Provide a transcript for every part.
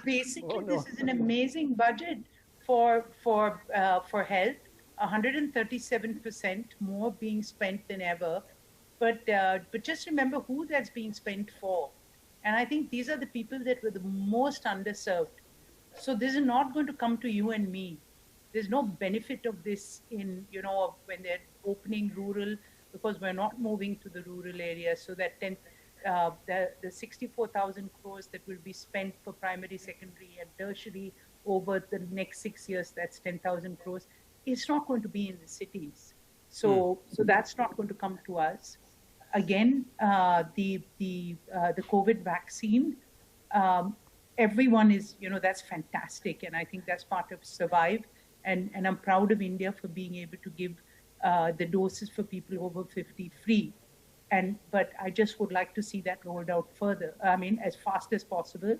Basically, this is an amazing budget for health. 137% more being spent than ever. But just remember who that's being spent for. And I think these are the people that were the most underserved. So this is not going to come to you and me. There's no benefit of this in, when they're opening rural, because we're not moving to the rural areas. So that the 64,000 crores that will be spent for primary, secondary, and tertiary over the next 6 years, that's 10,000 crores. It's not going to be in the cities. So that's not going to come to us. Again, the COVID vaccine, everyone is, that's fantastic. And I think that's part of Survive. And I'm proud of India for being able to give the doses for people over 50 free. But I just would like to see that rolled out further. I mean, as fast as possible.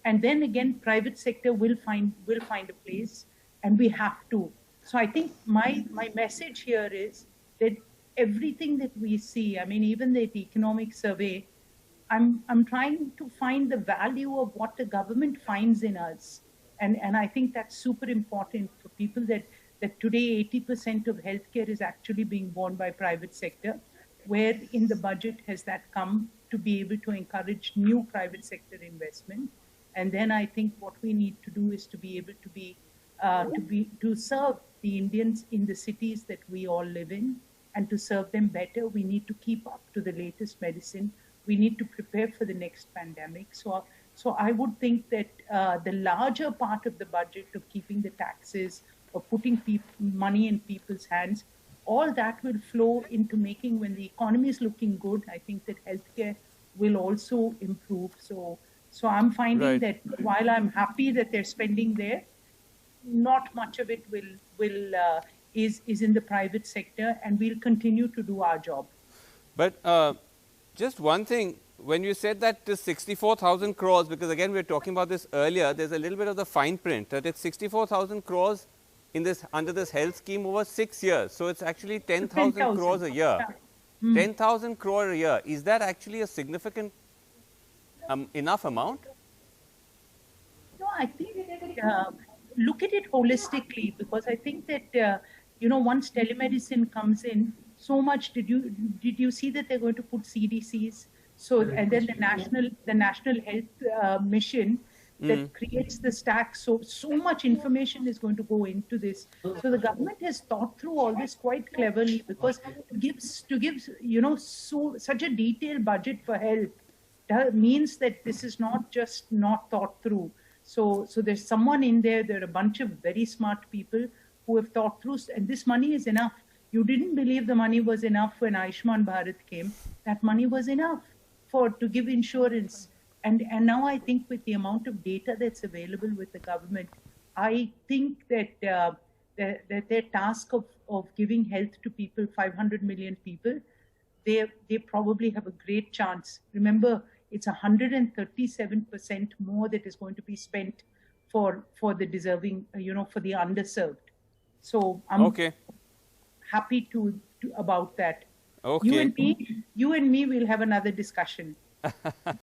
And then again, private sector will find a place, and we have to. So I think my message here is that everything that we see, I mean, even the economic survey, I'm trying to find the value of what the government finds in us. And I think that's super important for people that today 80% of healthcare is actually being borne by private sector. Where in the budget has that come to be able to encourage new private sector investment? And then I think what we need to do is to be able to serve the Indians in the cities that we all live in, and to serve them better. We need to keep up to the latest medicine. We need to prepare for the next pandemic. So I would think that the larger part of the budget of keeping the taxes or putting money in people's hands, all that will flow into making, when the economy is looking good, I think that healthcare will also improve. So I'm finding that while I'm happy that they're spending there, not much of it is in the private sector, and we'll continue to do our job. But just one thing, when you said that the 64,000 crores, because again we were talking about this earlier, there's a little bit of the fine print that it's 64,000 crores under this health scheme over 6 years. So it's actually 10,000 crores a year. Yeah. 10,000 crore a year. Is that actually a significant enough amount? No, I think look at it holistically, because I think that once telemedicine comes in, so much did you see that they're going to put CDCs? So and then the national health mission that creates the stack. So much information is going to go into this. So the government has thought through all this quite cleverly, because to give such a detailed budget for health means that this is not just not thought through. So there's someone in there. There are a bunch of very smart people who have thought through, and this money is enough. You didn't believe the money was enough when Ayushman Bharat came. That money was enough to give insurance. And now I think with the amount of data that's available with the government, I think that their task of giving health to people, 500 million people, they probably have a great chance. Remember, it's 137% more that is going to be spent for the deserving, for the underserved. So I'm happy about that. Okay. You and me will have another discussion.